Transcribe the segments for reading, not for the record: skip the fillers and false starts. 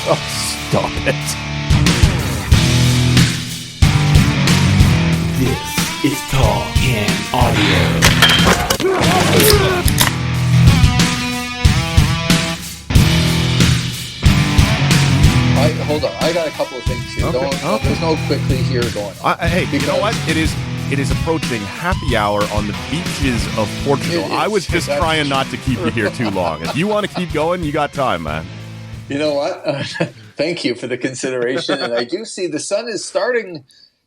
Oh, stop it. This is Talk and Audio. Hold on. I got a couple of things here. Okay. There's no quickly here going on. Hey, you know what? It is approaching happy hour on the beaches of Portugal. I was just trying not to keep you here too long. If you want to keep going, you got time, man. You know what? Thank you for the consideration. And I do see the sun is starting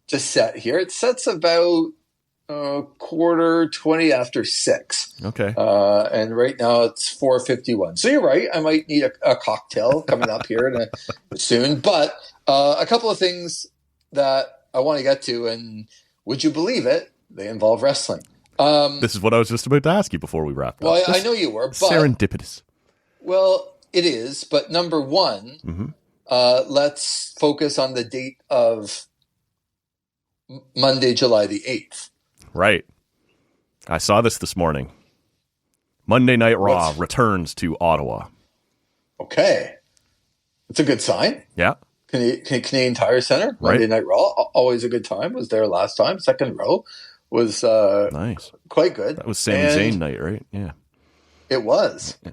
to set here. It sets about 20 after 6. Okay. And right now it's 4:51. So you're right. I might need a cocktail coming up here soon. But a couple of things that I want to get to, and would you believe it? They involve wrestling. This is what I was just about to ask you before we wrapped up. Well, I know you were. But, serendipitous. Well, it is. But number one, let's focus on the date of Monday, July the 8th. Right. I saw this morning. Monday Night Raw returns to Ottawa. Okay. That's a good sign. Yeah. Canadian Tire Center, Monday Night Raw, always a good time. Was there last time. Second row was nice, quite good. That was Sami Zayn night, right? Yeah. It was. Yeah.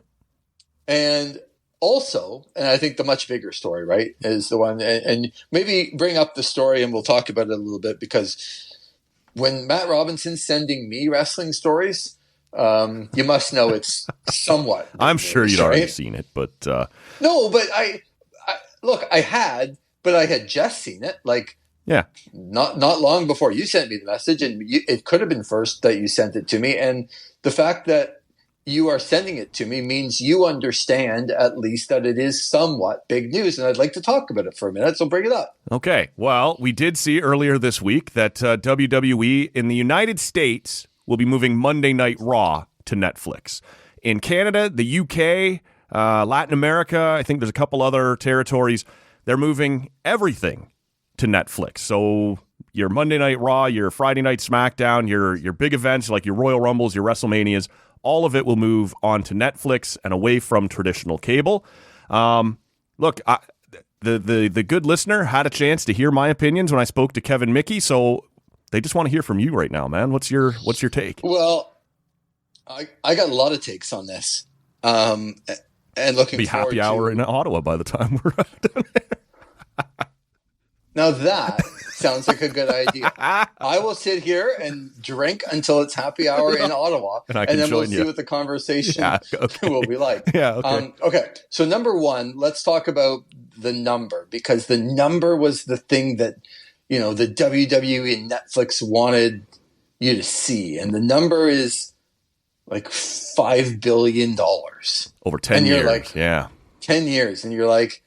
And also, and I think the much bigger story, right, is the one, and maybe bring up the story and we'll talk about it a little bit, because when Matt Robinson's sending me wrestling stories, you must know it's somewhat. I'm sure you'd already seen it, but no, but I had just seen it, not long before you sent me the message, and it could have been first that you sent it to me, and the fact that you are sending it to me means you understand at least that it is somewhat big news, and I'd like to talk about it for a minute, so bring it up. Okay. Well, we did see earlier this week that WWE in the United States will be moving Monday Night Raw to Netflix. In Canada, the UK, Latin America, I think there's a couple other territories, they're moving everything to Netflix. So your Monday Night Raw, your Friday Night SmackDown, your big events like your Royal Rumbles, your WrestleManias, all of it will move onto Netflix and away from traditional cable. Look, the good listener had a chance to hear my opinions when I spoke to Kevin Mickey, so they just want to hear from you right now, man. What's your take? Well, I got a lot of takes on this, and looking be forward happy hour in Ottawa by the time we're done. Now that sounds like a good idea. I will sit here and drink until it's happy hour in Ottawa, and then we'll see what the conversation will be like. Yeah, okay. Okay, so number one, let's talk about the number, because the number was the thing that, the WWE and Netflix wanted you to see, and the number is like $5 billion. Over 10 years, like, 10 years, and you're like,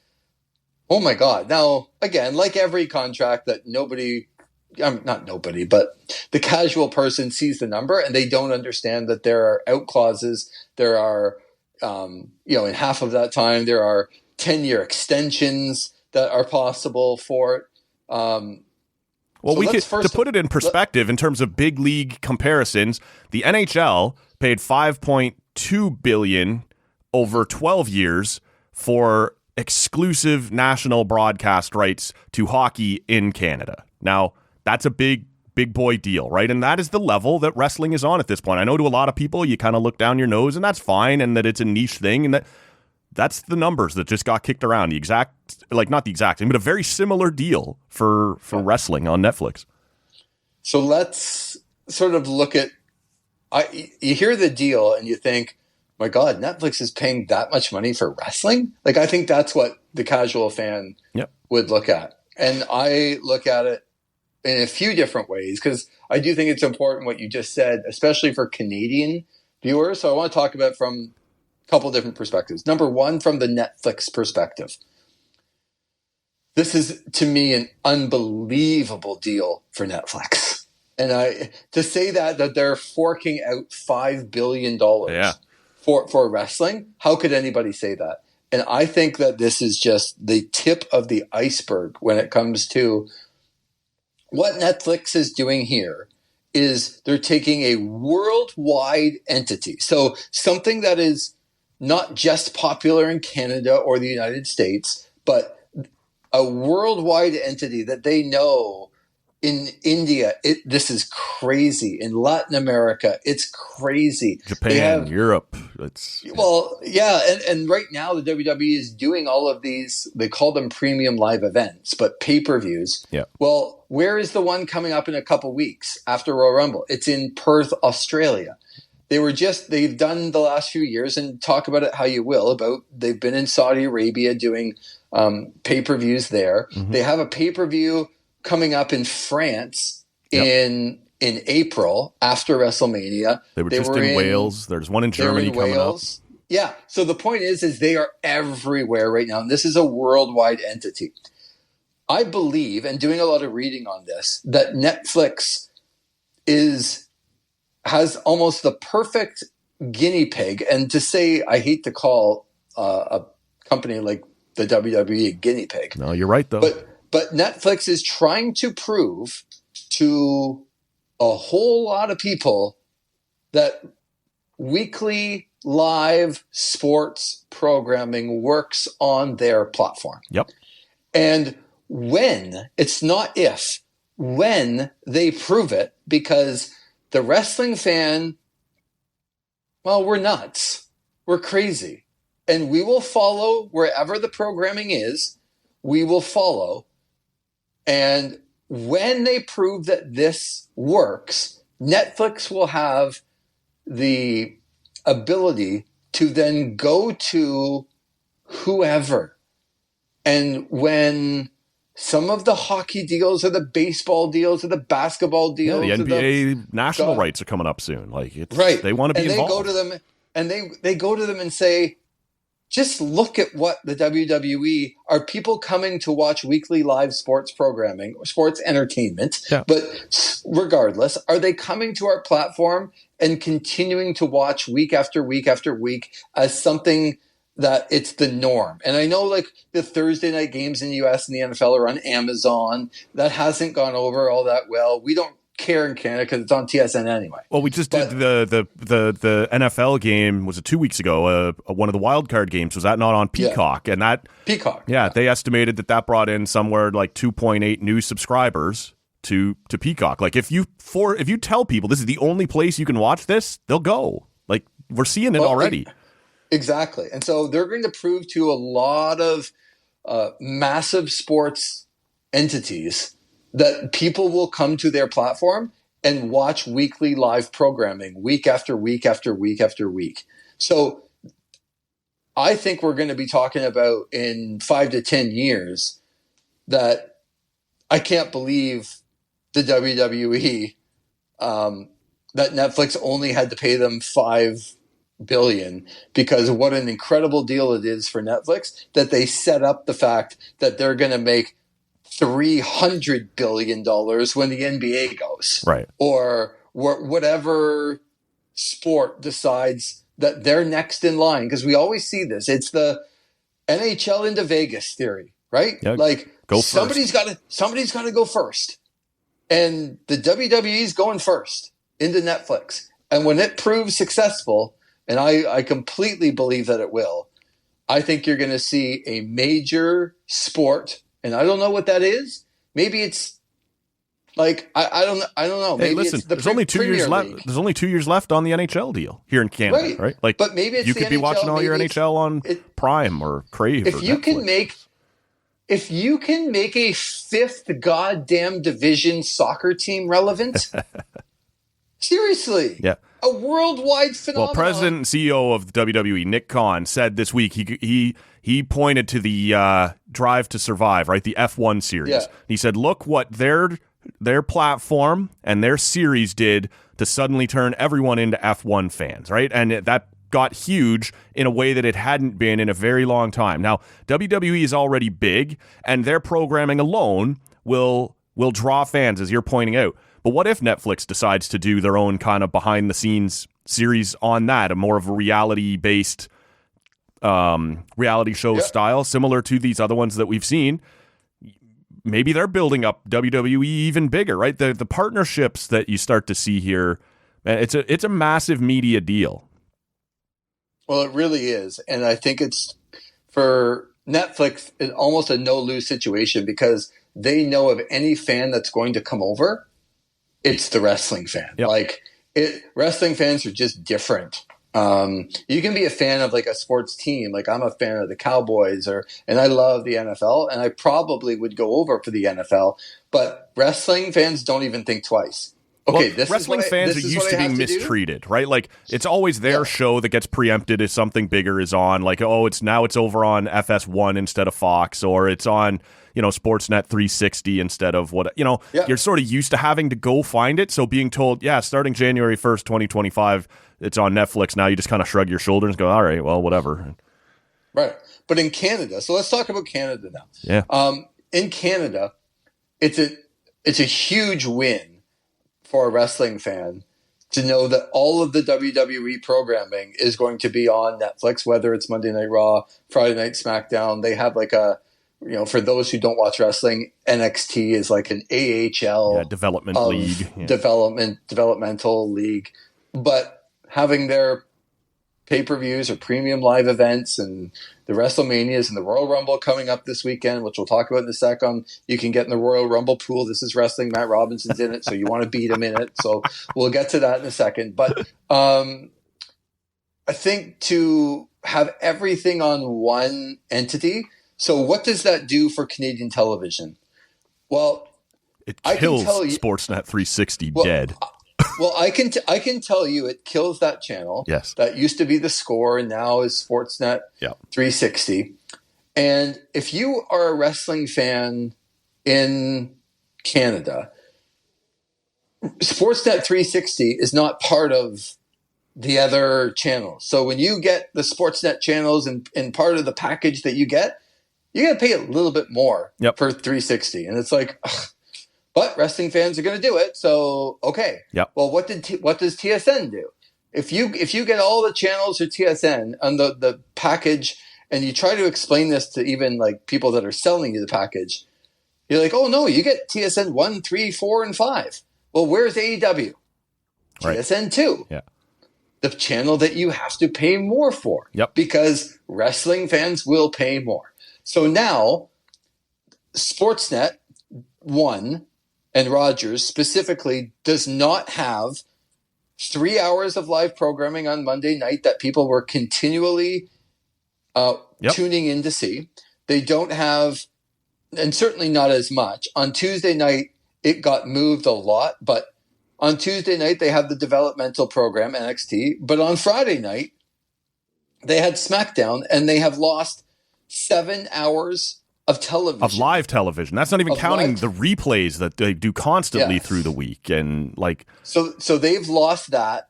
oh my God. Now, again, like every contract that not nobody, but the casual person sees the number and they don't understand that there are out clauses. There are, in half of that time, there are 10-year extensions that are possible for it. To put it in perspective, in terms of big league comparisons, the NHL paid $5.2 billion over 12 years for exclusive national broadcast rights to hockey in Canada. Now, that's a big boy deal, right? And that is the level that wrestling is on at this point. I know to a lot of people, you kind of look down your nose, and that's fine, and that it's a niche thing, and that's the numbers that just got kicked around. Not the exact thing, but a very similar deal for wrestling on Netflix. So let's sort of look at, you hear the deal and you think, my God, Netflix is paying that much money for wrestling? Like, I think that's what the casual fan would look at. And I look at it in a few different ways, because I do think it's important what you just said, especially for Canadian viewers. So I want to talk about it from a couple different perspectives. Number one, from the Netflix perspective. This is, to me, an unbelievable deal for Netflix. And to say that they're forking out $5 billion for wrestling, how could anybody say that? And I think that this is just the tip of the iceberg when it comes to what Netflix is doing here. Is they're taking a worldwide entity. So something that is not just popular in Canada or the United States, but a worldwide entity that they know. In India, this is crazy. In Latin America, it's crazy. Japan, Europe. And right now the WWE is doing all of these. They call them premium live events, but pay-per-views. Yeah. Well, where is the one coming up in a couple weeks after Royal Rumble? It's in Perth, Australia. They've done the last few years, and talk about it how you will, they've been in Saudi Arabia doing pay-per-views there. Mm-hmm. They have a pay-per-view coming up in France in April after WrestleMania. They were just in Wales. There's one in Germany coming up. Yeah. So the point is they are everywhere right now. And this is a worldwide entity. I believe, and doing a lot of reading on this, that Netflix has almost the perfect guinea pig. And to say, I hate to call a company like the WWE a guinea pig. No, you're right, though. But Netflix is trying to prove to a whole lot of people that weekly live sports programming works on their platform. Yep. And it's not if, when they prove it, because the wrestling fan, well, we're nuts. We're crazy. And we will follow wherever the programming is. We will follow. And when they prove that this works, Netflix will have the ability to then go to whoever. And when some of the hockey deals or the baseball deals or the basketball deals, the NBA national rights are coming up soon. Right. They want to be involved. They go to them and they go to them and say, just look at what the WWE are people coming to watch weekly live sports programming or sports entertainment. Yeah. But regardless, are they coming to our platform and continuing to watch week after week after week as something that it's the norm? And I know the Thursday night games in the US and the NFL are on Amazon. That hasn't gone over all that well. We don't care in Canada because it's on TSN anyway. Well, we just did the NFL game, was it 2 weeks ago? One of the wild card games, was that not on Peacock? Yeah. And that Peacock, they estimated that brought in somewhere like 2.8 new subscribers to Peacock. If you tell people this is the only place you can watch this, they'll go. We're seeing it already. Exactly, and so they're going to prove to a lot of massive sports entities that people will come to their platform and watch weekly live programming week after week after week after week. So I think we're going to be talking about in 5 to 10 years that I can't believe the WWE, that Netflix only had to pay them $5 billion, because what an incredible deal it is for Netflix that they set up the fact that they're going to make $300 billion when the NBA goes. Right. Or whatever sport decides that they're next in line. Because we always see this. It's the NHL into Vegas theory, right? Yeah, somebody's got to go first. And the WWE's going first into Netflix. And when it proves successful, and I completely believe that it will, I think you're going to see a major sport. And I don't know what that is. Maybe it's I don't know. Hey, maybe listen, it's the there's only 2 years left. There's only 2 years left on the NHL deal here in Canada, right? But maybe it's you could be NHL, watching all your NHL on Prime or Crave. If or you Netflix. if you can make a fifth goddamn division soccer team relevant, seriously, yeah. A worldwide phenomenon. Well, President and CEO of WWE, Nick Khan, said this week he pointed to the Drive to Survive, right? The F1 series. Yeah. He said, look what their platform and their series did to suddenly turn everyone into F1 fans, right? And that got huge in a way that it hadn't been in a very long time. Now, WWE is already big, and their programming alone will draw fans, as you're pointing out. But what if Netflix decides to do their own kind of behind-the-scenes series on that, a more of a reality-based reality show style, similar to these other ones that we've seen? Maybe they're building up WWE even bigger, right? The partnerships that you start to see here, it's a massive media deal. Well, it really is. And I think it's for Netflix is almost a no-lose situation because they know of any fan that's going to come over, it's the wrestling fan. Yep. Like wrestling fans are just different. You can be a fan of like a sports team. Like I'm a fan of the Cowboys and I love the NFL and I probably would go over for the NFL, but wrestling fans don't even think twice. Okay, well, wrestling fans are used to being mistreated, right? Like it's always their show that gets preempted if something bigger is on. Like, oh, it's over on FS1 instead of Fox, or it's on, Sportsnet 360 instead of what, you're sort of used to having to go find it. So being told, starting January 1st, 2025, it's on Netflix now, you just kind of shrug your shoulders and go, all right, well, whatever. Right. But in Canada, so let's talk about Canada now. Yeah. In Canada, it's a huge win for a wrestling fan to know that all of the WWE programming is going to be on Netflix, whether it's Monday Night Raw, Friday Night SmackDown. They have like for those who don't watch wrestling, NXT is like an AHL development league. Yeah. Developmental league. But having their pay-per-views or premium live events and the WrestleManias and the Royal Rumble coming up this weekend, which we'll talk about in a second. You can get in the Royal Rumble pool. This is wrestling. Matt Robinson's in it, so you want to beat him in it. So we'll get to that in a second. But I think to have everything on one entity. So what does that do for Canadian television? Well, it kills Sportsnet 360 dead. Well, I can tell you it kills that channel. Yes. That used to be The Score and now is Sportsnet 360. And if you are a wrestling fan in Canada, Sportsnet 360 is not part of the other channels. So when you get the Sportsnet channels and part of the package that you got to pay a little bit more for 360. And it's like, ugh. But wrestling fans are going to do it, so okay. Yep. Well, what does TSN do? If you get all the channels or TSN on the package, and you try to explain this to even like people that are selling you the package, you're like, oh no, you get TSN 1, 3, 4, and 5. Well, where's AEW? Right. TSN 2. Yeah. The channel that you have to pay more for. Yep. Because wrestling fans will pay more. So now, Sportsnet 1. And Rogers specifically does not have 3 hours of live programming on Monday night that people were continually tuning in to see. They don't have, and certainly not as much. On Tuesday night, it got moved a lot, but on Tuesday night, they have the developmental program, NXT. But on Friday night, they had SmackDown, and they have lost 7 hours of television. Of live television. That's not even counting the replays that they do constantly through the week. And like, so they've lost that.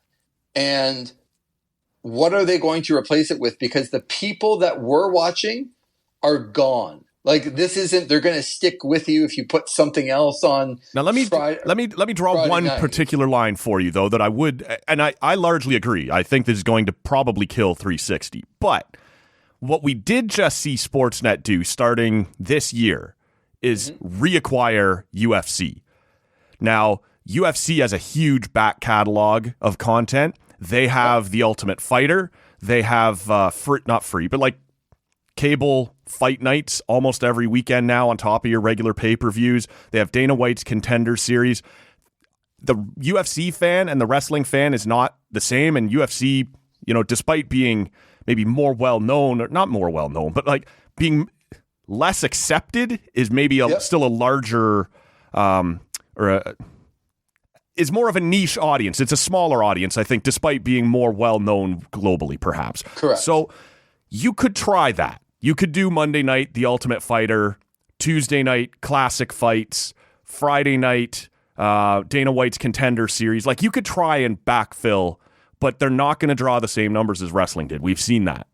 And what are they going to replace it with? Because the people that were watching are gone. Like this isn't, they're going to stick with you if you put something else on. Now let me draw Friday one night. particular line for you though, that I would, and I largely agree. I think this is going to probably kill 360, but what we did just see Sportsnet do starting this year is reacquire UFC. Now, UFC has a huge back catalog of content. They have The Ultimate Fighter. They have not free, but like cable fight nights almost every weekend now on top of your regular pay-per-views. They have Dana White's Contender Series. The UFC fan and the wrestling fan is not the same, and UFC, despite being maybe more well-known, or not more well-known, but like being less accepted is maybe still a larger is more of a niche audience. It's a smaller audience, I think, despite being more well-known globally, perhaps. Correct. So you could try that. You could do Monday night, The Ultimate Fighter, Tuesday night, Classic Fights, Friday night, Dana White's Contender Series. Like you could try and backfill, but they're not going to draw the same numbers as wrestling did. We've seen that.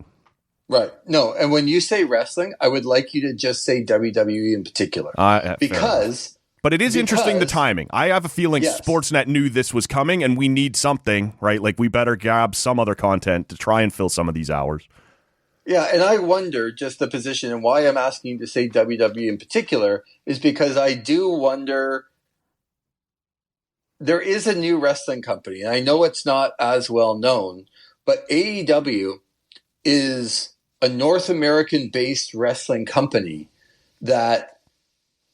Right. No, and when you say wrestling, I would like you to just say WWE in particular. But it is interesting, the timing. I have a feeling Sportsnet knew this was coming, and we need something, right? Like, we better grab some other content to try and fill some of these hours. Yeah, and I wonder just the position, and why I'm asking you to say WWE in particular is because I do wonder. There is a new wrestling company, and I know it's not as well known, but AEW is a North American-based wrestling company that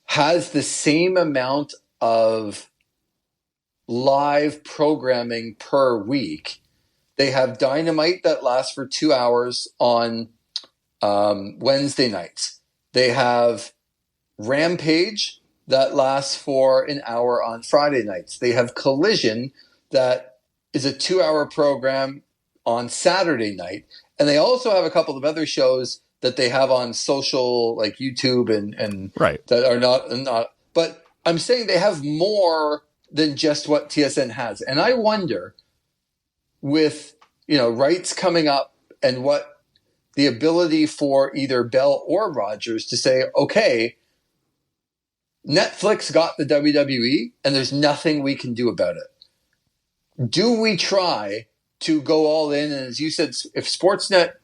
has the same amount of live programming per week. They have Dynamite that lasts for 2 hours on Wednesday nights. They have Rampage that lasts for an hour on Friday nights. They have Collision that is a 2-hour program on Saturday night. And they also have a couple of other shows that they have on social, like YouTube and Right. that are not. But I'm saying they have more than just what TSN has. And I wonder, with rights coming up and what the ability for either Bell or Rogers to say, okay, Netflix got the WWE and there's nothing we can do about it. Do we try to go all in? And as you said, if Sportsnet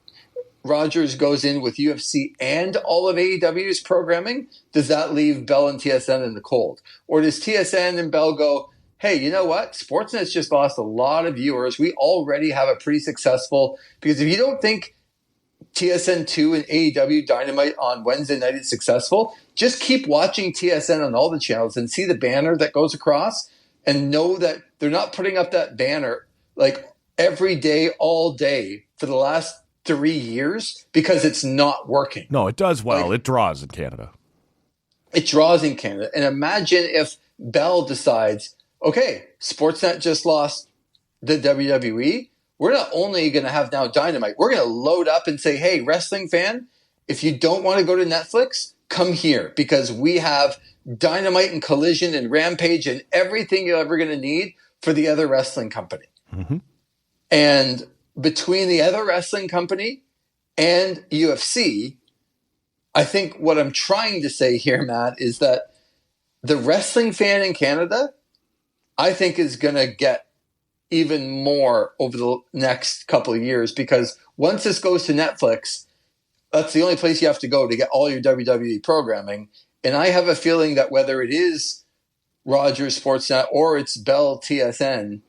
Rogers goes in with UFC and all of AEW's programming, does that leave Bell and TSN in the cold? Or does TSN and Bell go, hey, you know what? Sportsnet's just lost a lot of viewers. We already have a pretty successful, because if you don't think TSN2 and AEW Dynamite on Wednesday night is successful, just keep watching TSN on all the channels and see the banner that goes across and know that they're not putting up that banner like every day, all day for the last 3 years because it's not working. No, it does well. It draws in Canada. It draws in Canada. And imagine if Bell decides, okay, Sportsnet just lost the WWE. We're not only going to have now Dynamite, we're going to load up and say, hey, wrestling fan, if you don't want to go to Netflix, come here because we have Dynamite and Collision and Rampage and everything you're ever going to need for the other wrestling company. Mm-hmm. And between the other wrestling company and UFC, I think what I'm trying to say here, Matt, is that the wrestling fan in Canada, I think, is going to get even more over the next couple of years, because once this goes to Netflix, that's the only place you have to go to get all your WWE programming. And I have a feeling that whether it is Rogers Sportsnet or it's Bell TSN,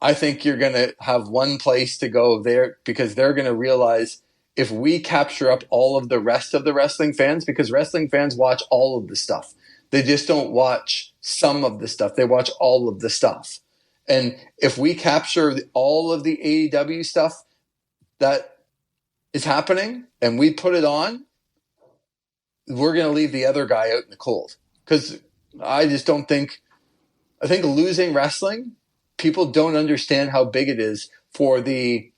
I think you're going to have one place to go there, because they're going to realize if we capture up all of the rest of the wrestling fans, because wrestling fans watch all of the stuff. They just don't watch some of the stuff. They watch all of the stuff. And if we capture all of the AEW stuff that is happening and we put it on, we're going to leave the other guy out in the cold. Because I just don't think – I think losing wrestling, people don't understand how big it is for the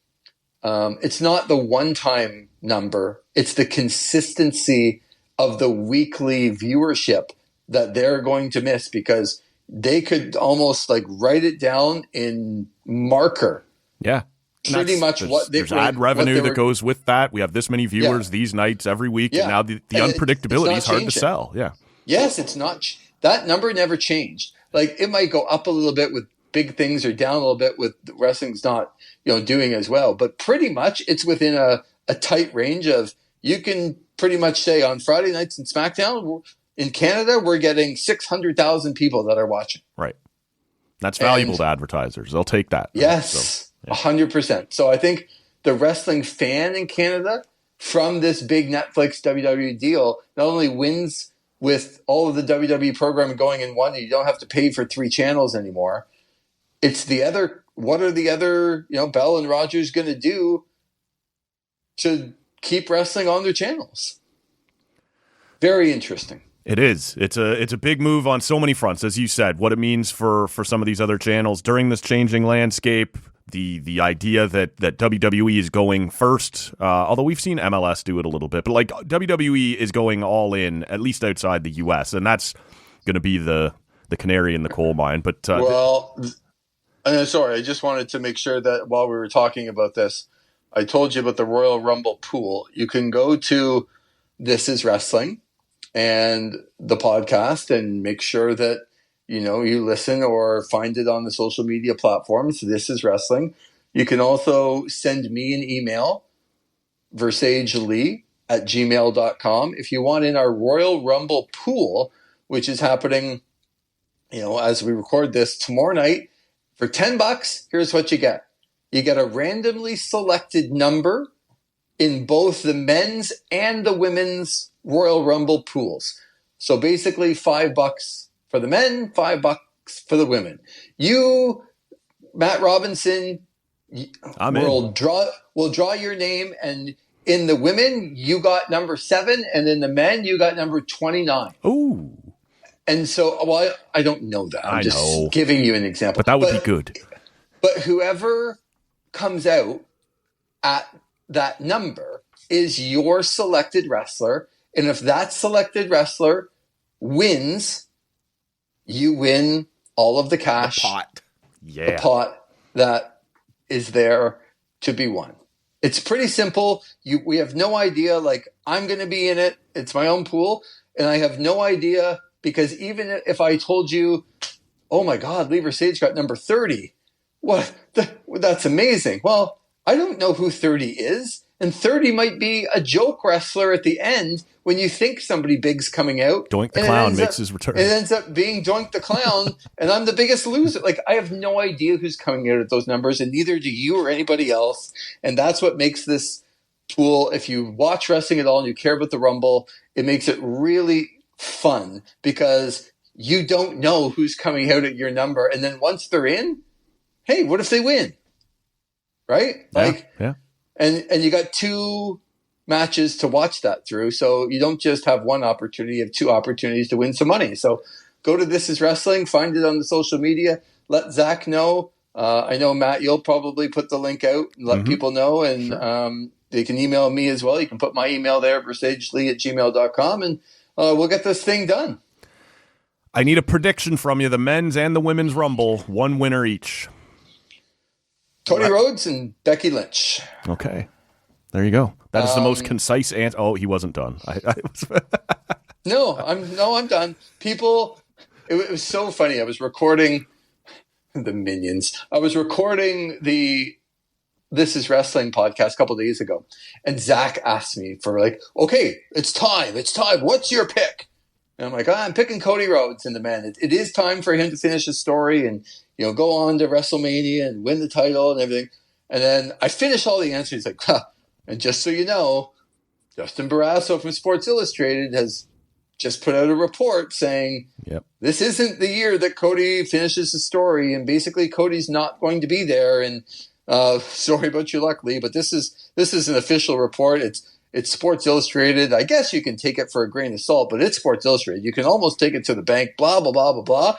it's not the one-time number. It's the consistency of the weekly viewership that they're going to miss, because – they could almost like write it down in marker. Yeah. Pretty much what they there's ad revenue that goes with that. We have this many viewers these nights every week. Yeah. And now the unpredictability is hard to sell. Yeah. Yes, it's not. That number never changed. Like it might go up a little bit with big things or down a little bit with wrestling's not, doing as well. But pretty much it's within a tight range of, you can pretty much say on Friday nights in SmackDown, in Canada, we're getting 600,000 people that are watching. Right. That's valuable to advertisers. They'll take that. Yes, 100%. So I think the wrestling fan in Canada from this big Netflix WWE deal not only wins with all of the WWE programming going in one, you don't have to pay for 3 channels anymore. It's the other, what are the other, Bell and Rogers going to do to keep wrestling on their channels? Very interesting. It is. It's a big move on so many fronts, as you said. What it means for some of these other channels during this changing landscape, the idea that WWE is going first, although we've seen MLS do it a little bit, but like WWE is going all in, at least outside the U.S., and that's going to be the canary in the coal mine. But sorry, I just wanted to make sure that while we were talking about this, I told you about the Royal Rumble pool. You can go to This Is Wrestling and the podcast and make sure that you listen or find it on the social media platforms. This Is Wrestling. You can also send me an email, versagelee@gmail.com, if you want in our Royal Rumble pool, which is happening as we record this tomorrow night. For $10, here's what you get. You get a randomly selected number in both the men's and the women's Royal Rumble pools. So basically $5 for the men, $5 for the women. You, Matt Robinson, we'll draw your name, and in the women, you got number 7, and in the men, you got number 29. Ooh. And so, well, I don't know that. I'm just giving you an example. But that would be good. But whoever comes out at that number is your selected wrestler. And if that selected wrestler wins, you win all of the cash. The pot. Yeah. The pot that is there to be won. It's pretty simple. We have no idea. Like, I'm going to be in it. It's my own pool. And I have no idea, because even if I told you, oh my God, Lee Versage got number 30. What? That's amazing. Well, I don't know who 30 is. And 30 might be a joke wrestler at the end when you think somebody big's coming out. Doink the Clown makes his return. It ends up being Doink the Clown, and I'm the biggest loser. Like, I have no idea who's coming out at those numbers, and neither do you or anybody else. And that's what makes this pool, if you watch wrestling at all and you care about the Rumble, it makes it really fun, because you don't know who's coming out at your number. And then once they're in, hey, what if they win? Right? Yeah. And you got 2 matches to watch that through. So you don't just have one opportunity, you have 2 opportunities to win some money. So go to This Is Wrestling, find it on the social media, let Zach know. I know, Matt, you'll probably put the link out and let people know. And they can email me as well. You can put my email there, versagelee@gmail.com, and we'll get this thing done. I need a prediction from you. The men's and the women's Rumble, 1 winner each. Cody Rhodes and Becky Lynch. Okay. There you go. That is the most concise answer. Oh, he wasn't done. No, I'm done. People, it was so funny. I was recording the Minions. I was recording the This Is Wrestling podcast a couple of days ago, and Zach asked me for, like, okay, it's time. What's your pick? And I'm like, I'm picking Cody Rhodes in the men. It is time for him to finish his story and, go on to WrestleMania and win the title and everything. And then I finish all the answers. He's like, and just so you know, Justin Barrasso from Sports Illustrated has just put out a report saying this isn't the year that Cody finishes the story, and basically Cody's not going to be there. And sorry about your luck, Lee, but this is an official report. It's Sports Illustrated. I guess you can take it for a grain of salt, but it's Sports Illustrated. You can almost take it to the bank. Blah blah blah blah blah.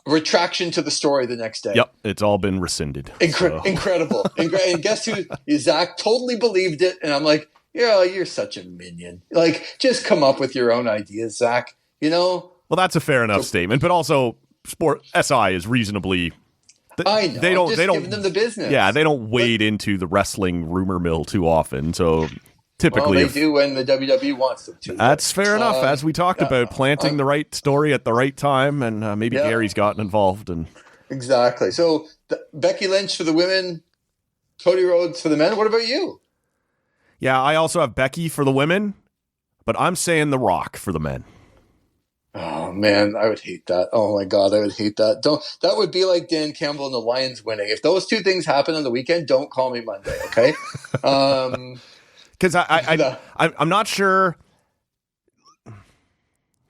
Retraction to the story the next day. Yep, it's all been rescinded. Incredible. And guess who? Zach totally believed it, and I'm like, yeah, you're such a minion. Like, just come up with your own ideas, Zach. Well, that's a fair enough statement, but also, Sport SI is reasonably. I know. They don't giving them the business. Yeah, they don't wade into the wrestling rumor mill too often. So typically, they do when the WWE wants them to. That's fair enough. As we talked about, planting the right story at the right time, and maybe Gary's gotten involved. And exactly. So Becky Lynch for the women, Cody Rhodes for the men. What about you? Yeah, I also have Becky for the women, but I'm saying The Rock for the men. Oh man, I would hate that. Oh my God, I would hate that. That would be like Dan Campbell and the Lions winning. If those 2 things happen on the weekend, don't call me Monday, okay? Because I'm not sure.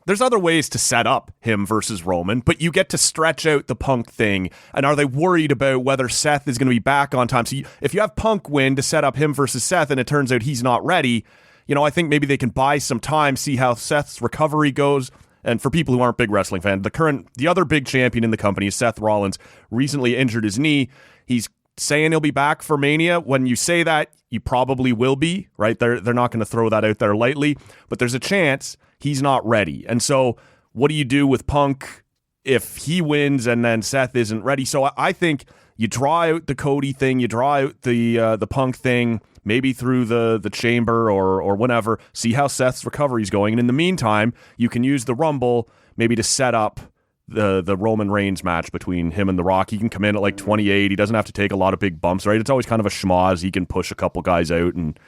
There's other ways to set up him versus Roman, but you get to stretch out the Punk thing. And are they worried about whether Seth is going to be back on time? So if you have Punk win to set up him versus Seth, and it turns out he's not ready, I think maybe they can buy some time, see how Seth's recovery goes. And for people who aren't big wrestling fans, the other big champion in the company is Seth Rollins. Recently injured his knee. He's saying he'll be back for Mania. When you say that, you probably will be, right? They're not going to throw that out there lightly, but there's a chance he's not ready. And so what do you do with Punk if he wins and then Seth isn't ready? So I think you draw out the Cody thing, you draw out the Punk thing, maybe through the chamber or whenever, see how Seth's recovery is going. And in the meantime, you can use the Rumble maybe to set up the Roman Reigns match between him and The Rock. He can come in at like 28. He doesn't have to take a lot of big bumps, right? It's always kind of a schmoz. He can push a couple guys out and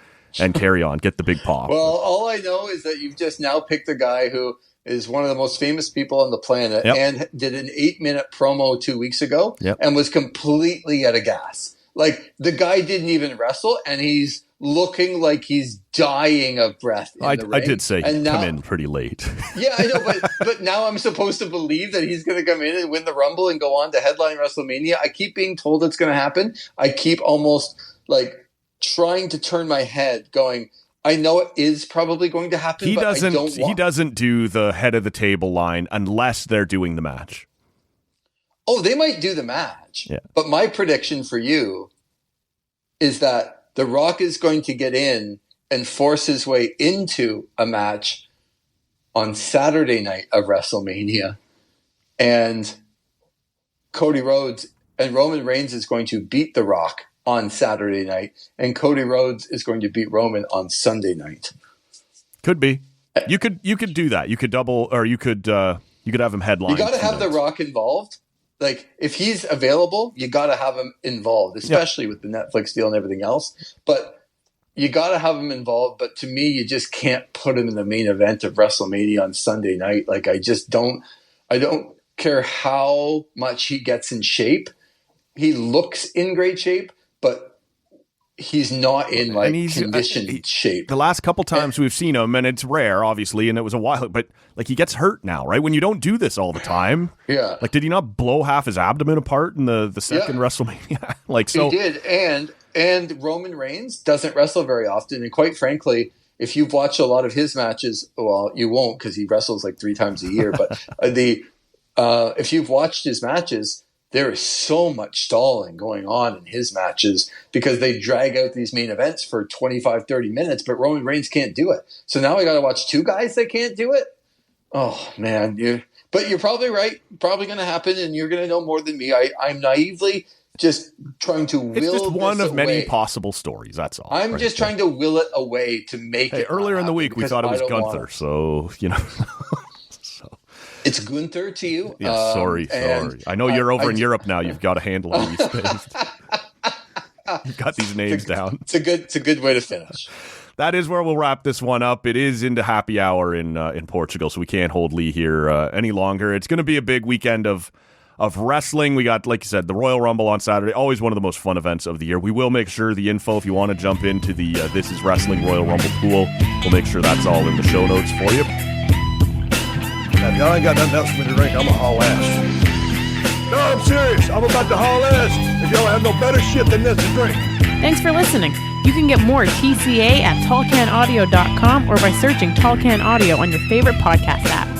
carry on, get the big pop. Well, all I know is that you've just now picked a guy who is one of the most famous people on the planet and did an 8-minute promo 2 weeks ago and was completely out of gas. Like, the guy didn't even wrestle, and he's looking like he's dying of breath in the ring. I did say he'd now, come in pretty late. Yeah, I know, but now I'm supposed to believe that he's going to come in and win the Rumble and go on to headline WrestleMania. I keep being told it's going to happen. I keep almost like trying to turn my head, going, I know it is probably going to happen. He but doesn't. I don't want. He doesn't do the head of the table line unless they're doing the match. Oh, they might do the match. Yeah. But my prediction for you is that The Rock is going to get in and force his way into a match on Saturday night of WrestleMania. And Cody Rhodes and Roman Reigns is going to beat The Rock on Saturday night. And Cody Rhodes is going to beat Roman on Sunday night. Could be. You could do that. You could double, or you could have him headline. You got to have The Rock involved. Like, if he's available, you got to have him involved, especially with the Netflix deal and everything else. But you got to have him involved. But to me, you just can't put him in the main event of WrestleMania on Sunday night. Like, I don't care how much he gets in shape. He looks in great shape, but he's not in conditioned shape. The last couple times we've seen him, and it's rare, obviously, and it was a while, but like he gets hurt now, right? When you don't do this all the time, yeah. Like, did he not blow half his abdomen apart in the second WrestleMania? Like, so he did, and Roman Reigns doesn't wrestle very often, and quite frankly, if you've watched a lot of his matches, well, you won't because he wrestles like 3 times a year. But if you've watched his matches, there is so much stalling going on in his matches because they drag out these main events for 25, 30 minutes, but Roman Reigns can't do it. So now I got to watch 2 guys that can't do it. Oh, man. But you're probably right. Probably going to happen, and you're going to know more than me. I'm naively just trying to will it's just one this of many away. Possible stories, that's all. I'm just trying to will it away to make it earlier in the week, we thought it was Gunther, so, It's Gunther to you? Yeah, sorry. I know you're over in Europe now. You've got a handle on these things. You've got these names down. It's a good way to finish. That is where we'll wrap this one up. It is into happy hour in Portugal, so we can't hold Lee here any longer. It's going to be a big weekend of wrestling. We got, like you said, the Royal Rumble on Saturday. Always one of the most fun events of the year. We will make sure the info, if you want to jump into the This Is Wrestling Royal Rumble pool, we'll make sure that's all in the show notes for you. Now, if y'all ain't got nothing else for me to drink, I'm going to haul ass. No, I'm serious. I'm about to haul ass. If y'all have no better shit than this to drink. Thanks for listening. You can get more TCA at tallcanaudio.com or by searching Tall Can Audio on your favorite podcast app.